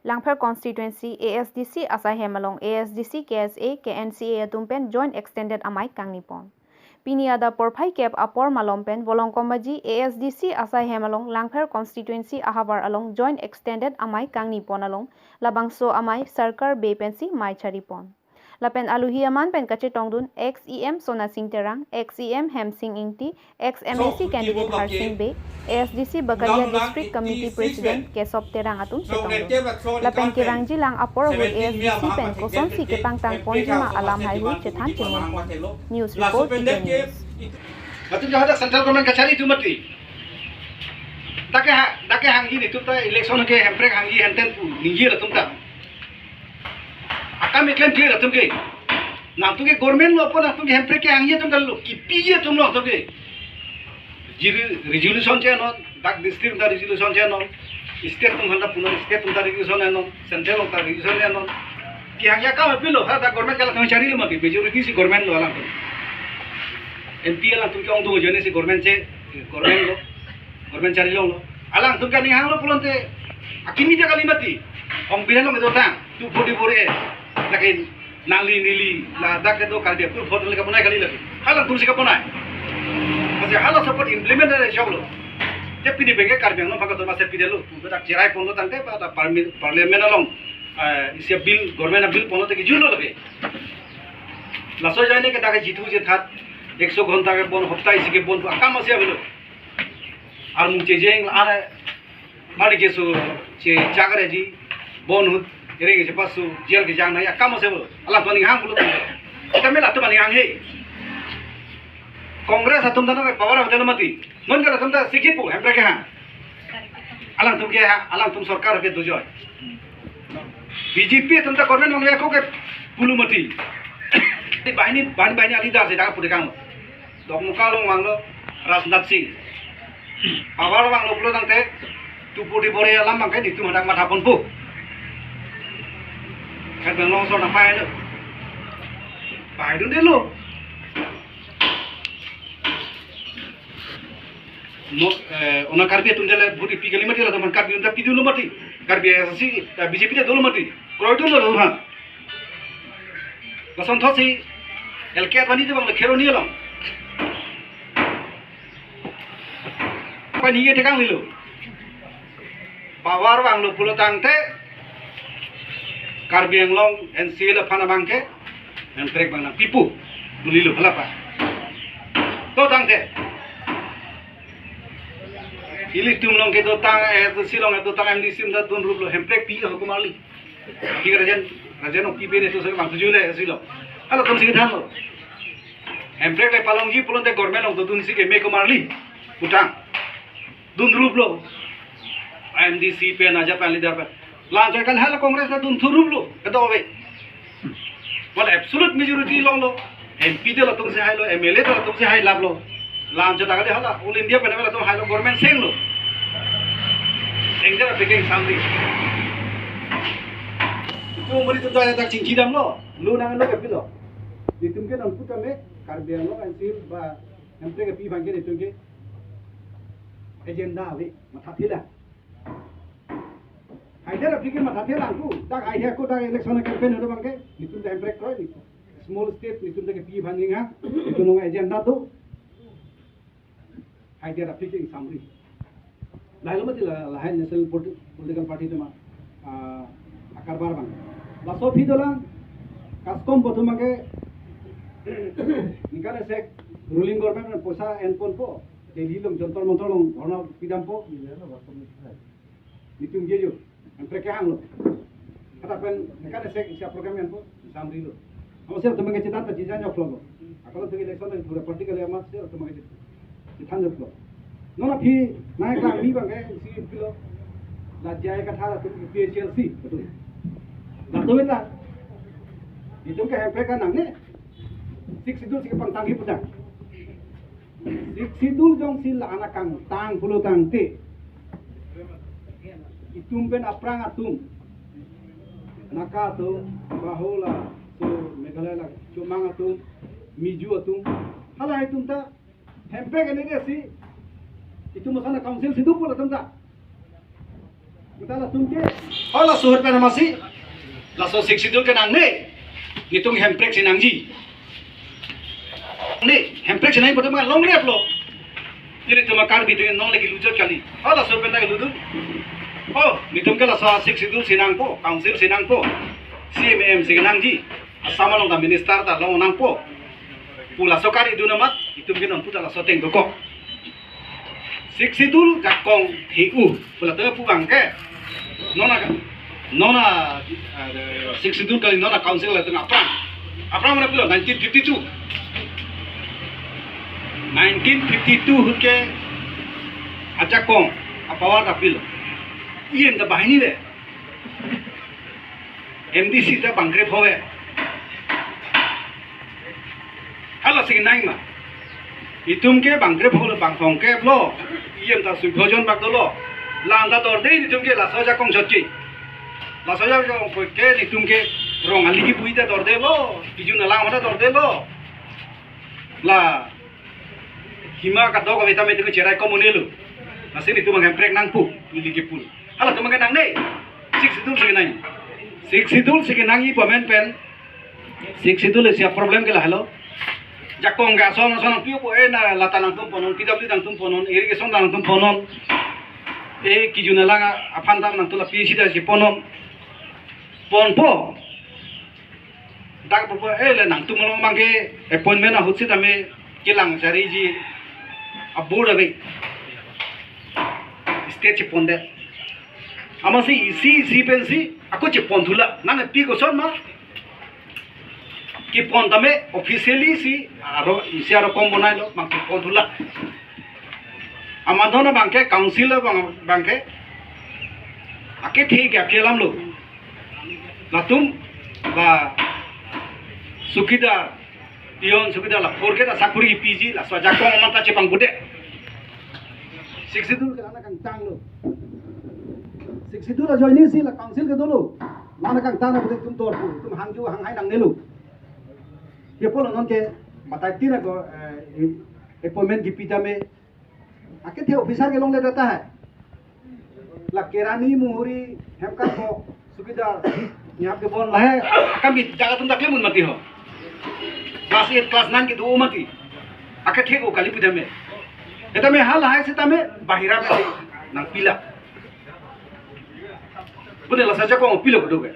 Langphar constituency ASDC asai hemalong ASDC KSA KNCA atumpen joint extended amai kangnipon. Piniada porphai kep apor malompen volongkomaji ASDC asai hemalong Langphar constituency ahabar along joint extended amai kangnipon along labangso amai sarkar bepensi mai charipon. Lapen aluhiaman pen kache tongdun XEM Sona Singh Terang, XEM Hem Singh Ingti, XMAC candidate Har Singh Be, ASDC Bakaria District Committee President Kesop Terang atun chetongdun. Lapen kirangji lang apor with ASDC pen koson si kepang tang ponjima alam hai hui chethan chengen pon. News report TK News. Atun jahada central government kachari tu mati. Dake hangi ni tu ta election ke hemprek hangi henten ningi ratum ta. Akam iklan clear atum ke. Nam tu ke government lo pun atum ke hemprek ke hangi atum kalau kipiye tum lo atum ke. Jiri resolution che no dak district ta resolution che no state tum handa puno state tum ta resolution no central ta resolution no ki hangi akam apilo ha da government kala kachari lo mati majority si government lo alam. MP alang tum ke ong tu jone si government che government cari lo alang tum ka ni hang lo pulon te akimi dia kali mati ong bilan lo ngedo tang tu body bore lakin nali nili la dak do kali dia pur photo le ka bunai kali lagi halang tum si ka bunai masih halang support implement ada joglo te pidi benge karbe no bagato ma se pide lo tu dak cirai pon lo tang te pa parliament along isi bill government bill pon lo te ki julo lagi laso jane ke dak jitu je that 100 घंटा के bone हफ्ता इसी के bone काम से बोलो আর মুচে জেং আর মারি গেছো যে জাগরে জি বন হুত এরে গেছে পাসু জেল কে জাং নাই কাম আছে বলো আল্লাহ তো নি হাং বলো এটা মেলা তো মানি হাং হে कांग्रेस तुम दाना के पावर होते मती मन कर तुम ता सिखी पु हमरे के हां अलांग तुम के हां अलांग तुम सरकार के दुजो बीजेपी तुम ता गवर्नमेंट मंगले को के पुलु मती बाहिनी आली दार से दागा पुरे काम dok muka lo manglo Rajnath Singh awal wang lo pulo tangte tupu di bore alam mangke di tu madak matapon pu kan belong so na pai lo pai dun de lo mo ona karbi tun dele budi pigali mati la teman karbi unta pidu lo mati karbi asi BJP de dolo mati kroy dun lo ha kason thosi elke bani de bang khero ni lo apa ni tekang lilo power wang lo pulo tangte Karbi Anglong NCA la phana bangke entrek bang na pipu lilo halapa to tangte ili tumlong ke do tang silong do tang MD sim da don rublo hemprek pi ho kumali pi rajen o pi be ne to se bang tujule silong alo tom sig dhan lo hemprek le palong ji pulon te government lo dun sig me kumarli utang dun rublo MDC pe naja pali dar pe lanjut kan hal Congress na dun thu rublo kado be wal absolute majority long lo MP de la tum se hai lo MLA de la tum se hai lab lo lanjut ta gale hala all India pe na tum hai lo government seng lo engder pe ke samri tu mari tu ta ching chidam lo lu na lo ke pilo di tum ke nam puta me karbe lo ansil ba namte ke pi bangke de tum ke agenda ave matha thila haidar apike matha thila ku dak ai ko dak election campaign hodo bangke nitum da impact hoy small state nitum da ke pi bhanginga nitum no agenda to haidar apike samri lailo mati la hai national political party to ma akarbar bang la so phi dolang kaskom bothumake nikale se ruling government posa enpon po Delhi long jontor montor long dhorna pidam po nitum gejo entre ke hang lo kata pen nekane se sia program en po samri lo amase tumage chitan ta jijan of lo akalo to election to pura political amas se tumage chitan lo nona phi nai ka mi bange si kilo la jai ka thara tum PHLC betul la to beta nitum ke hepre ka nang ne sik sidul sik pang tanghi puja sidul jong sil anak kang tang pulo tang te itum ben aprang atum naka to bahola so meghalaya la chumang atum miju atum hala itum ta hempe ke ne si itum sana council sidu pulo tam ta kita la tum ke Hala suhur pe namasi. Laso siksidul ke nang ne. Nitung hemprek sinangji. Ne hemprek sinang pada mga long rep lo. Jadi tu makar bitu nong lagi lucu kali. Hala suhur pe lagi ludu. Oh, nitung ke laso siksidul sinang po, council sinang po. CMM sinangji. Asama long da minister da long nang po. Pula sokari du namat itu mungkin on puta laso teng dokok. Siksidul jakong hiu. Pula tu pu bangke. Nona siksidul kali nona council la tengah perang. Apa mana pula 1952. 1952 ke aja kong apa apil. Iya nda bahini be. MDC ta bangkre howe. Hala sing naing ma. Itum ke bangkre hole bangfong ke lo. Iya nda sujojon bak dolo. Landa dorde itum ke la soja kong jotji. La soja kong ke itum ke rong aligi buita dorde lo. Ijun lang mata dorde lo. La hima ka dogo vita me tu cerai komunelu. La sini tu mangan prek nang pu iligi pul. Hala tu mangan nang ne. Siksidul sing nang. Siksidul sing nang i pamen pen. Siksidul sia problem ke la halo. Jakong ga son piu po na lata nang tum ponon PW nang tum ponon irrigation nang tum ponon. Kijuna lang apan nang tula pi sida si ponon. Ponpo. Dak po le nang tum long mangke appointment na hutsi tame kilang cari ji abura be. State ponde. Amasi si pensi aku cepon thula nang pi ko son ma. Ki pon tame officially si aro isi aro kom bonai lo mak pon thula. Amadona bangke council bangke ake thik ya kelam lo. Latum ba sukida pion sukida la forke da sakuri PG la swaja ko mata cepang bude. Siksidul ke anak kang tang lo. Siksidul join si la council ke dulu. Mana kang tang na bude tum tor pu tum hangju hang hai nang nelu. Ye polo non ke mata tira ko appointment की पिता में आके थे officer के लोग ले देता है ला केरानी मुहुरी हेमका को सुविधा यहाँ के बोल रहा है कभी जगह तुम तकलीफ मुन मती हो क्लास 8 क्लास 9 की दो मती आके थे को कली पिता में eta me hal hai sita me bahira me nang pila bune la saja ko pila ko doge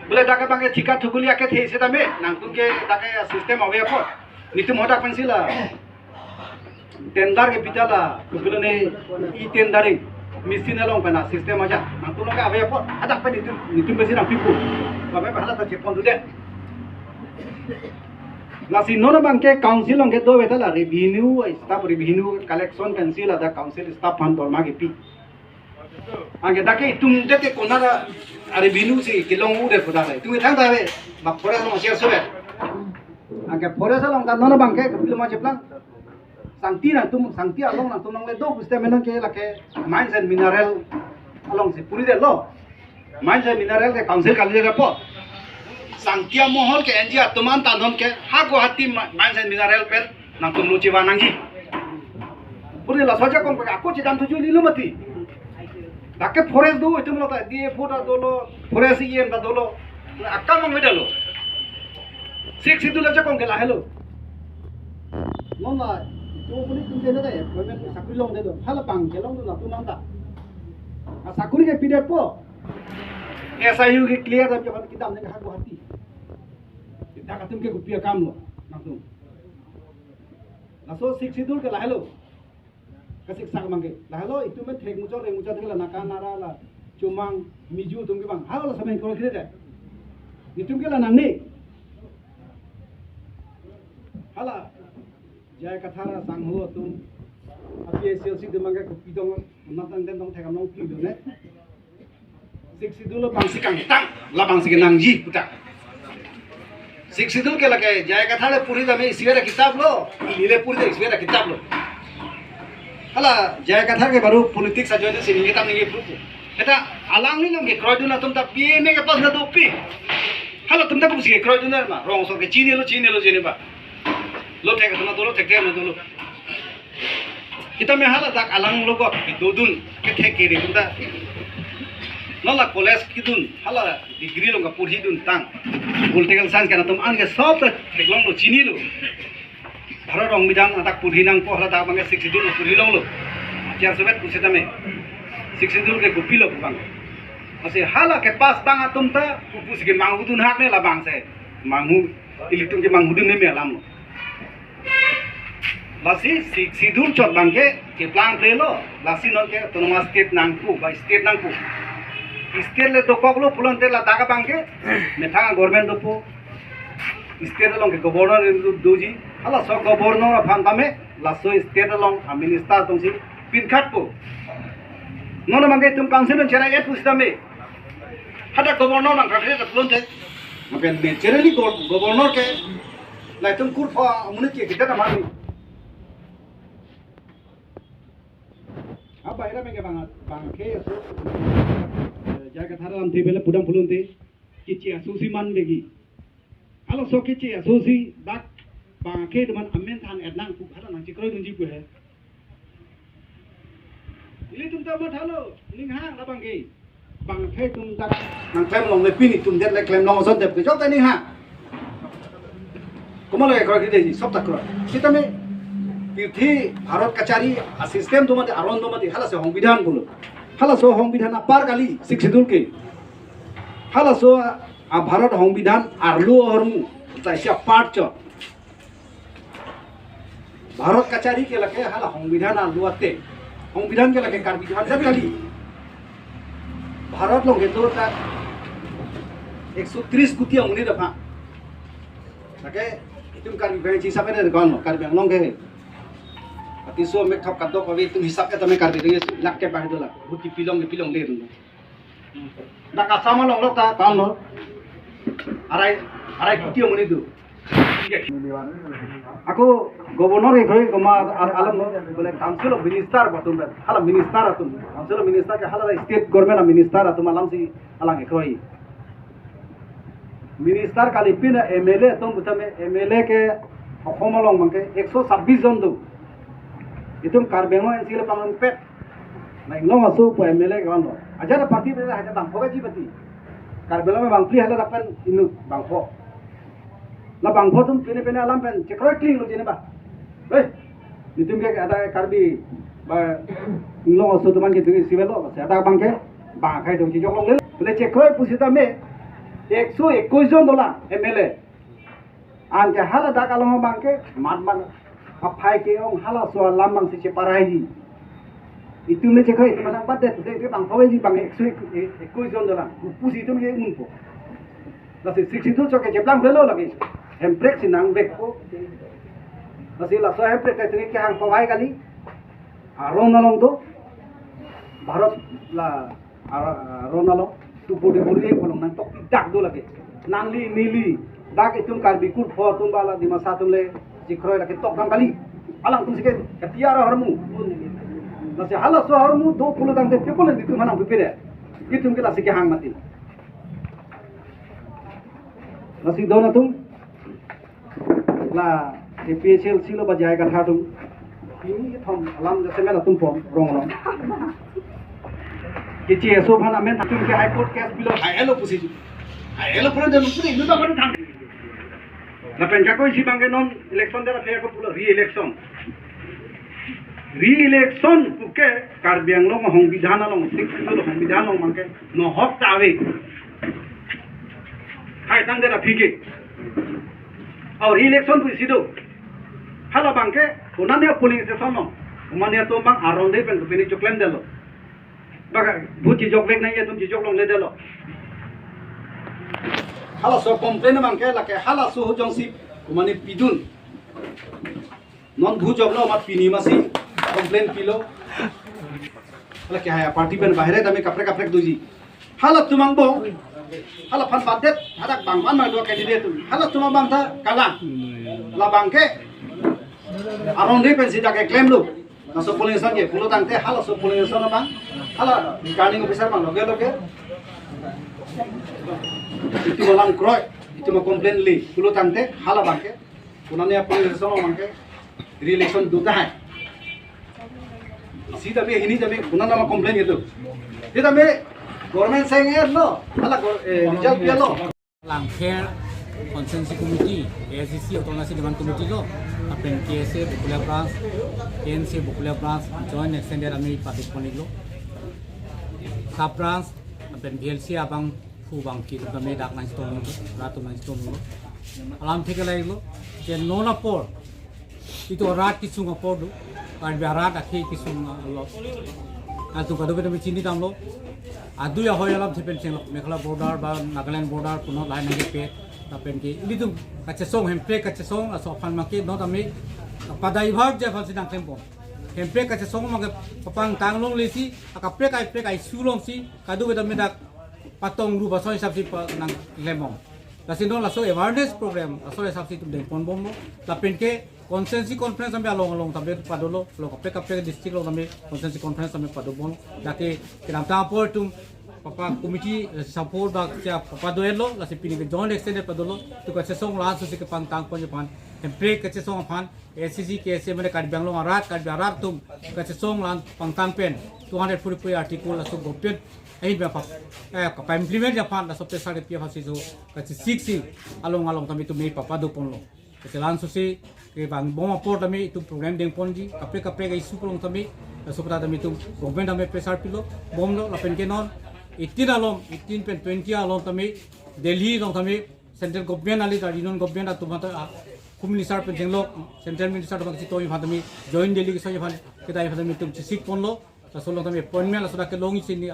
bule daka bange thika thuguli ake the sita me nang kunke daka system ave ko nitum hoda pensila tendar ke pitala bule ne I tendari machine along pana system aja nang tu loga ave ko ada pa nitum besi nang pipu babe hala ta chepon du de Nasi nona bangke council angke do betala revenue staff revenue collection pencil ada council staff fund dorma ke pi angke dake tum dete konara revenue si kilong ude fuda re tum thang da be ba pore no share sobe angke pore sa long nona bangke bil ma cheplang sangti na tum sangti along na tum le do buste menon ke lake mines and mineral along si puri de lo mines and mineral ke council kali report Sangtia mohon ke enjia teman tanon ke hago hati mines and mineral per nang tum luci wanangi. Puri la saja kong aku cidam tuju lilu mati. Dake forest do itu melata dia foda dolo forest iem da dolo akka mang medalo. Sik situ la kong ke la hello. Nona to puri tum de dai bomen sakuri long de do hala pang ke long do na tu nang da. Sakuri ke period po. SIU के clear तब जब किताब ने कहा गुवाहाटी इतना कतम के गुपिया काम लो नातुम lasso सिक्सिदुल के लाहेलो कसिक साग मांगे लाहेलो इतु में ठेक मुचो रे मुचो के नाका नारा ला चुमांग मिजु तुम के बांग हालो समय को खरे दे इतुम के ला नांगने हाला जय कथारा सांग हो तुम अभी एसएलसी दे मांगे गुपी दो नतन den dong thekam nong pi do ne Siksidul bangsi kang tang la bangsi ke nangji puta Siksidul ke lake jaya katha le puri da me iswera kitab lo lile puri da iswera kitab lo hala jaya katha ke baru politik sa joine sini kitab ningi puru eta alang ni lom ke kroiduna tum ta pme ke pas na do pi hala tum ta ku sike kroiduna ma rong so ke chine lo jene ba lo thek na do lo thek na do lo kita me hala dak alang logot ke dodun ke thek ke ri tum ta Nala college kidun hala degree lo ka purhi dun tang political science kana tum an ke sob ta teklong lo chini lo bharat সংবিধান atak purhi nang ko hala ta bange 62 lo purhi long lo tia sobet pusita me 62 ke kopi lo bang ase hala ke pas bang atum ta pupus ke mangu dun hak ne la bang se mangu ilitung ke mangu dun ne me alam lo lasi sidul chot bang ke plan play lo lasi no ke autonomous state nang pu by state nang pu state le to koklo pulan te la daga bang ke methanga government do pu state long ke governor doji hala so governor phan tame la so state long a minister tong si pin khat pu nono mangai tum council chera et pusitame hada governor nang khare ta pulan te makan naturally governor ke la tum kur pha mune ke kita ta mari apa ira menge bang ke so jaga tharam thi bele pudam pulun thi kichi asusi man begi alo so kichi asusi dak bang ke man amen than etnang pu khara nang chikroi dunji pu he ili tum ta mat halo ning hang la bang ke tum dak nang klem long le pini tum det le klem long son dep ke jok ta ning hang komalo ekra ki dei sob tak kro kita me तीर्थी भारत कचारी system तो मते आरोन तो मते हाला से संविधान बोलो हाला सो संविधान पार गाली शिक्षितुल के हाला सो आ भारत संविधान आरलु हरमु ताइसा पार्ट च भारत कचारी के लके हाला संविधान आलुआते संविधान के लके कार विधान सब गाली भारत लोग तो ता 130 कुतिया मुनि दफा लके तुम कार विधान जी सब ने गन कार बेंगलों के Ati so mek thap kadok awi tum hisap ke tame karbi denge lak ke bah dola buti pilong le dun na ka sama long lok ta kan lo arai kutio muni du aku governor e khoi goma alam no bole council of minister batum hala minister atum council of minister ke hala state government minister atum alam si alang e khoi minister kali pin MLA tum butame MLA ke homalong mangke 126 jon du itum karbengo sila pangon pet na inglo masu po MLA kan lo aja parti be haja bang phoga ji bati karbengo me bang pli hala dapan inu bang pho la bang pho tum pene alam pen chekro clean lo jene ba eh itum ke ada karbi ba inglo masu tuman ke tu sibelo ada bang ke bang khai dong ji jok le le chekro pusita me 121 jon dola MLA an ke hala dak along bang ke mat apai ke ong hala so lamang si separai ji itu me cekoi itu mana pada tu bang pawai ji bang 121 jon dola pusi itu me unpo nasi 62 choke jeplang belo lagi emprek sinang beko nasi la so emprek ka tini ke hang pawai kali aron nalong do bharat la aron nalong tu bodi kolong nang tok dak do lagi nangli nili dak itum kar bikur pho tum bala di masa tum le jikroi lagi tok dang kali alang tum sike ketiara harmu nasi hala so harmu do puluh dang de puluh ditu mana bipire itum kila sike hang mati nasi do na tum la APSL silo ba jaya ka tum ini thom alam jase mela tum pom rong kichi eso phana men tum ke high court case bilo elo pusi elo pura de puri nu da ban thang na penka koi si bange non election dera fe ko pulo re-election puke karbiang lo সংবিধান lo 6 lo সংবিধান lo mangke no hok tawe hai tang dera phike aur re-election pu sido hala bangke unane police station lo umane to bang aronde pen peni choklem delo baga buti joklek nai tum ji joklong le delo hala so complain bangke lake hala so jongsi kumane pidun non bhu joglo mat pini masi complain pilo hala ke haya party pen bahire tame kapre duji hala tumang bo hala phan badet hadak bang man ma do candidate hala tumang bang tha kala la bangke aronde pen sida ke claim lo na so police ke pulo tangte hala so police na bang hala returning officer bang loge itu malang kroy itu ma complain li pulo tangte hala bangke unane police so mangke re-election duta hai सीधा भी हिनी जब उन्होंने मैं complain किया तो ये तो मैं government saying no, ala result dia lo. Langker Konsensi Committee, ASDC Otonomi Dewan Committee lo, apen KSA Bukulia Branch, KNC Bukulia Branch, Joint Extended Army Participant lo. Sub Branch, apen BLC abang Fubang Kit kami dak nang stone lo, ratu nang stone lo. Alam thik lai lo, je nona por. Itu rat kisung apor lo, kan biarat akhi kisung lo. Atu kado beto chini tam lo. Adu ya hoy alam thipen cheng lo, Mekhala border ba Nagaland border puno lai nang pe. Tapen ki ini tu kacesong hempre kacesong aso fan make no tami pada ibhag je fal sidang tempo hempre kacesong make papang tanglong lesi akapre kai sulong si kadu beda medak patong ru baso hisab si nang lemong lasino laso awareness program aso hisab si tu deng pon bom tapen ke konsensi conference ambe along tabe padolo lo kapre district lo tambe konsensi conference ambe padobon dake kinam ta por tum Papa committee support bak sia papa doelo la se pini ke joint extended padolo tu ka sesong la so se ke pang tang pon panempre ke sesong pan SCG ke se mane kad banglo arat tum ka sesong lan pang tang pen 240 article la so gopet ai ba pa ka implement ya pan la so pesa ke pia fasi so ka 6 along tami tu me papa do pon lo ke lan so se ke bang bom apor tami tu program deng pon ji kapre ke isu pon tami la so pata tami tu government ame pressure pilo bom lo la pen ke non 18 along 18 pen 20 along tami Delhi long tami central government ali da union government atu mata kum minister pen jenglo central minister bang si toy phatami join Delhi ke soy phan ke dai phatami tum sik ponlo ta solo tami appointment la soda ke long sin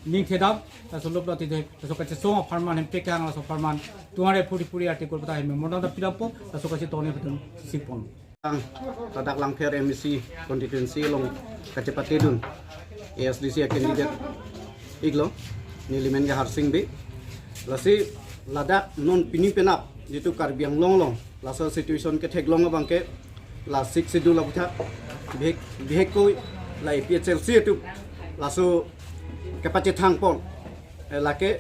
ning thedam ta solo plati de ta so ka so farman hem pekang la so farman 240 article pata hem modal da pidapo ta so ka si tone phatum sik pon Tadak Langker MEC constituency long kacepatidun ASDC candidate iglo nilimen ga harsing bi lasi ladak non pini penap jitu karbiang long lasa situation ke thek long bangke la 6 schedule abutha bhek koi la PHLC tu laso kapache thang pon lake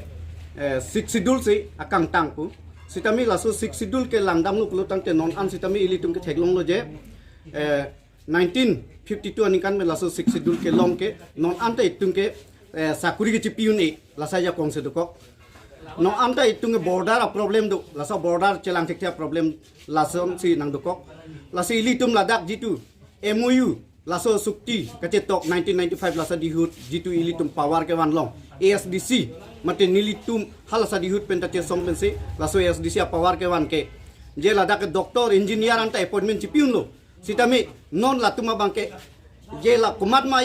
6 schedule se akang tangpu sitami laso 6 schedule ke langdam lu kulutang te non an sitami ilitung ke thek long lo je 1952 anikan me laso 6 schedule ke long ke non an te itung ke sakuri ke cipiun lasa ya kong sedukok no anta itung border a problem do lasa border chelang tektia problem lasom si nang dukok lasi litum ladak jitu MOU laso sukti kacetok 1995 lasa dihut jitu ilitum power ke wan long ASDC mate nilitum halasa dihut pentatia song pensi laso ASDC a power ke wan ke je ladak doktor engineer anta appointment cipiun lo sitami non latuma bangke jela kumat ma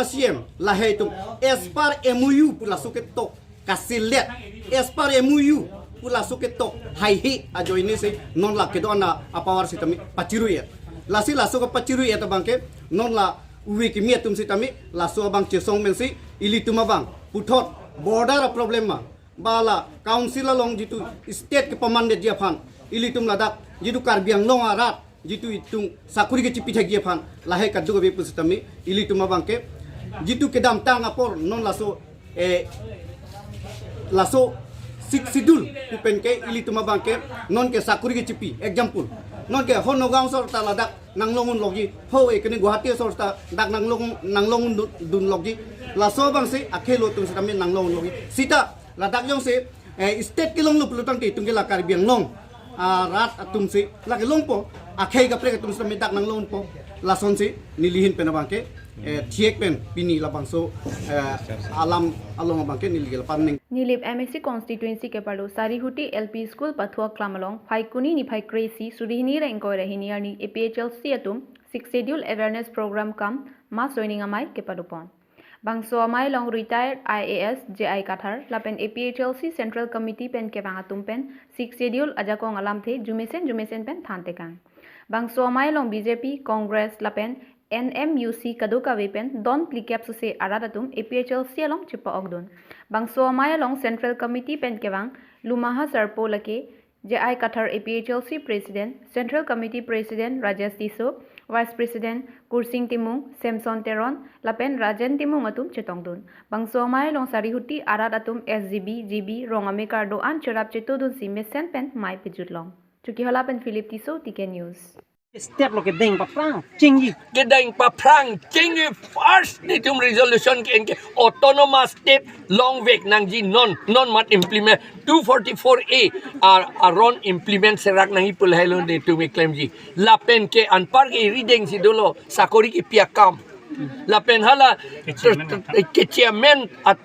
CM lahai tu espar MOU pula suket tok kasilet espar MOU pula suket tok hai hi ajo ini se non la kedo ana apawar sitami paciru ya lasi laso ke paciru ya tabangke non la uwi kimi tum sitami laso bang cesong mensi ili tuma bang puthot border problem ma bala council long jitu state ke pamande dia phan ili tum ladak jitu karbiang long arat jitu itung sakuri ke cipi thagi phan lahai kaddu be pusitami ili tuma bangke jitu kedam tang apor non laso laso sik sidul kupenke ili tuma bangke non ke sakuri ke cipi example non ke hono gaung sor ta ladak nanglongun logi ho ekene guwahati sor ta dak nanglongun dun logi laso bangse akhelo tung sitami nanglongun logi sita ladak jong se state kilong lu pelutang ti tung ke la karbiang long rat atum se lagi longpo akhai ka prek tum sami dak nang lon po lason si nilihin penabangke thiek pen pini labangso alam along bangke niligel panning Nilip MSC constituency ke palo Sarihuti LP school pathua klamalong phaikuni ni phaikresi surihini rengko rahini ani APHLC atum 6 schedule awareness program kam ma joining amai ke padupon bangso amai long retired IAS JI Kathar lapen APHLC central committee pen ke bang atum pen 6 schedule ajakong alam the jumesen pen thante kang bangso amai long BJP Congress lapen NMUC kaduka wepen don plikap suse aradatum APHLC along chipa ogdon bangso amai long central committee pen ke bang lumaha sarpo lake JI Kathar APHLC president central committee president Rajesh Tiso Vice President Kursing Timung Samson Teron lapen Rajan Timung atum chetongdun bangso amai long Sarihuti arat atum SGB GB rongame kardo an cherap chetodun si mesen pen mai pijutlong chuki holapen Philip Tiso TK News step lo ke ding pa prang chingi Kedai paprang cengi first ni tum resolution ke autonomous state long weg nang ji non mat implement 244A aron implement serak nang ipul helon de tum claim ji lapen ke anpar ke reading si dolo sakori ki piakam lapen hala ke chairman at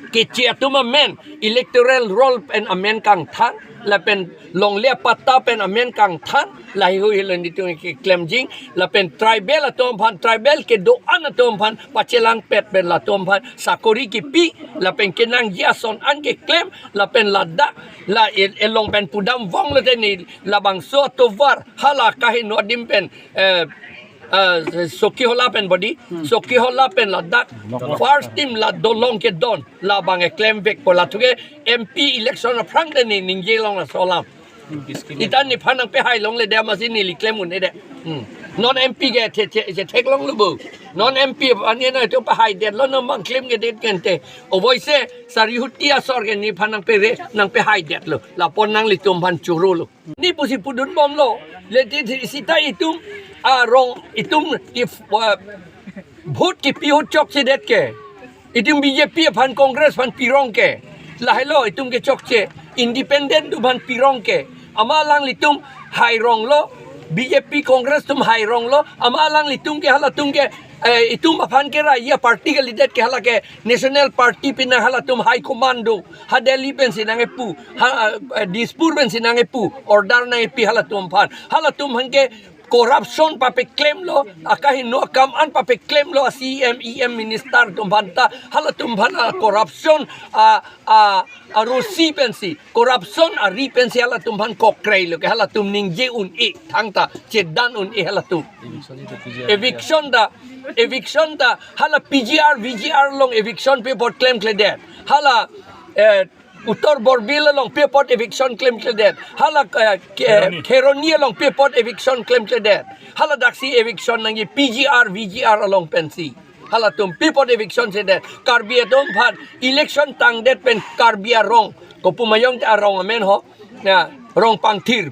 ke chairman men electoral roll and amen kang than lapen long le patta pen amen kang than lai hu hilon ditu ke claim jing lapen tribal atom phan tribal ke do an atom phan pachelang pet ben la tom phan sakori ki pi lapen kenang jason an ke claim lapen lada la elong pen pudam wong le ni labang so tovar hala kahin no dimpen soki hola pen body soki hola pen ladak first team la dolong ke don la bang claim back pola tuge MP election of frank ni ninje long la solam itan ni phanang pe hai long le de ma sin ni claim un de non MP ke je tek long lu bu non MP ani na to pa hai de lo no mang claim ke det kente o voice sari hutia sor ke ni phanang pe re nang pe hai det lo la pon nang li tum phan churu lo ni pusi pudun bom lo le ti sita itum rong itum if vote ki pi hot chok che det ke itum BJP phan congress phan pirong ke la hello itum ke chok che independent du phan pirong ke amalang litum hai rong lo BJP congress tum hai rong lo amalang litum ke hala tum ke itum phan ke ra ya party ke leader ke hala ke national party pina hala tum high commando ha Delhi pen sinange pu ha dispur pen sinange pu order na pi hala tum han ke corruption pa pe claim lo akahin no kam an pa pe claim lo CMEM minister tumbanta hala tumbana corruption a rosi pensi corruption a ripensi hala tumban kokrai lo ke hala tum ningje un e thangta chedan un e hala tum eviction da hala PGR VGR long eviction paper claim kledet hala Uttar Borbil long paper eviction claim kledet hala Kheronia long paper eviction claim kledet hala daksi eviction nangi PGR VGR along pensi hala tum paper eviction sedet karbia dom phan election tang det pen karbia rong ko pumayong ta rong amen ho na rong pangthir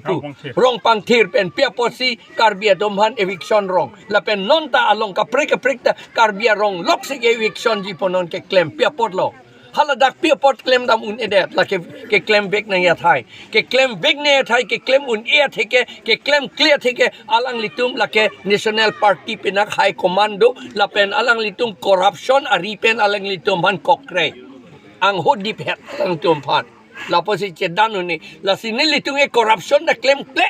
pen paper si karbia dom phan eviction rong la pen non ta along ka prek ta karbia rong lok se eviction ji ponon ke claim paper lo hala dak pia pot claim dam un edet la ke claim back na ya thai ke claim back na ya thai ke claim un e theke ke claim clear theke alang litum la ke national party pinak high commando la pen alang litum corruption ari pen alang litum han kokre ang hodip het ang tum phan la posi chedan ni la sinili tung e corruption na claim ple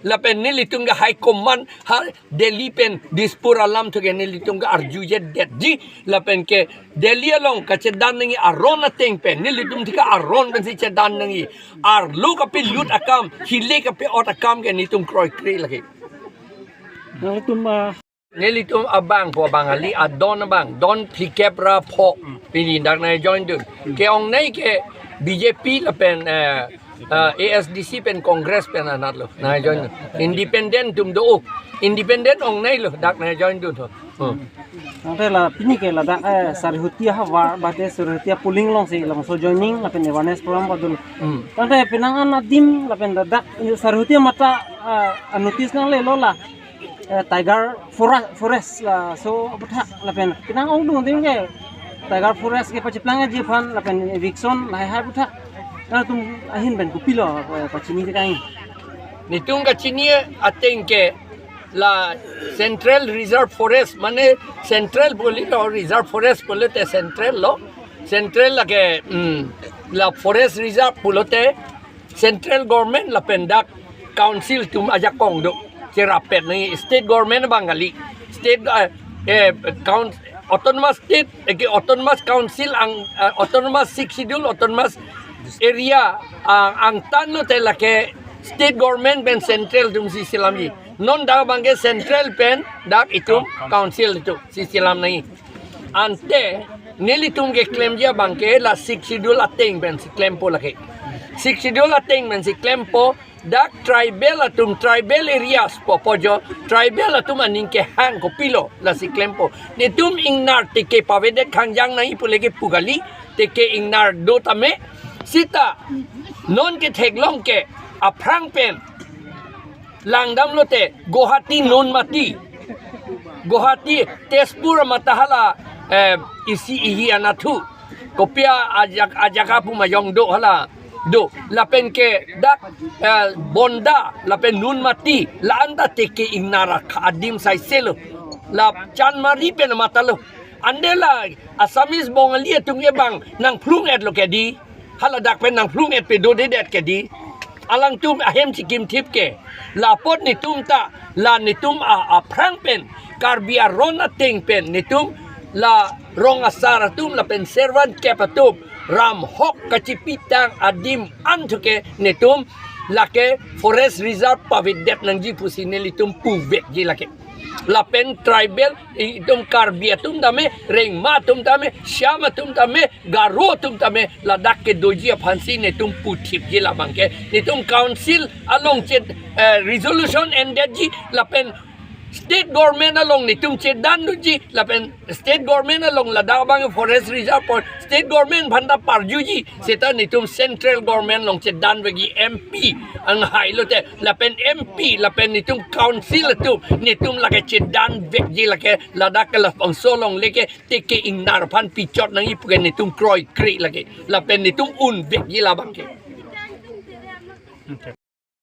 la pen nili tung high command ha Delhi pen dispur alam to ke nili tung arjuje det ji la pen ke Delhi along ka chedan ngi aron ateng pen nili tung thika aron pen si chedan ngi ar lu ka pi lut akam hile ka pe ot akam ke ni tung kroi kri lagi nang tum nili tung abang po bangali adon bang don plikepra pho pini dak na join dun ke ong nei ke BJP la pen ASDC pen Congress pen anat lo na join independent tum do independent ong nei lo dak na join dun tho nang la pini ke la da sarhutia ha war ba te sarhutia pulling long se long so joining la pen awareness program badul nang te pinangan adim la pen da sarhutia mata notice nang le lo la tiger forest la so butha la pen pinang ong dung ding ke tiger forest ke pachiplang ji phan la pen eviction la ha butha na tum ahin ben kupilo pachini de kain nitung ka chinie ateng ke la central reserve forest mane central boli lo reserve forest bole te central lo central la ke la forest reserve bolote central government la pendak council tum aja kong do cerapet ni state government bangali state autonomous state autonomous council ang autonomous six schedule autonomous area ang tanno te la ke state government ben central tum si silami non da bangge central pen dak itum council itu si silam nai ante neli tum ke claim dia bangke la six schedule ateng ben si claim po la ke six schedule ateng ben si claim po dak tribal atum tribal areas po pojo tribal atum aning ke hang ko pilo la si claim po ni tum ingnar te ke pavede khangjang nai pulege pugali te ke ingnar do tame sita non ke theklong ke aprang pen langdam lote Guwahati non mati Guwahati Tezpur matahala isi ihi anatu kopia ajak apu mayong do hala do lapen ke dak bonda lapen nun mati la anda teke inara kadim sai selo la chan mari pen matalo andela asamis bongalia tungye bang nang plung et lo kedi hala dak pen nang plung et pe do de det kedi alang tum ahem chikim tip ke la pot ni tum ta la ni tum a prang pen karbia rona ting pen ni tum la rong asara tum la pen servant kepatum ram hok kacipitang adim antuke netum lake forest reserve pavidet nang ji pusineli tum puvek ji lake lapen tribal itum karbiatum dame rengma tum dame syama tum dame garo tum dame ladak ke doji phansi netum putip ji labangke netum council along chet resolution ended ji lapen state government along ni tum che dan ji lapen state government along ladang bang forest reserve por state government bhanda parju ji seta ni tum central government long che dan bagi MP ang hai lo te lapen MP lapen ni tum council tu ni tum lake che dan vek ji lake ladak la pang solong leke teke ingnar phan pichot nang ipu ni tum kroi kri lake lapen ni tum un vek ji labang ke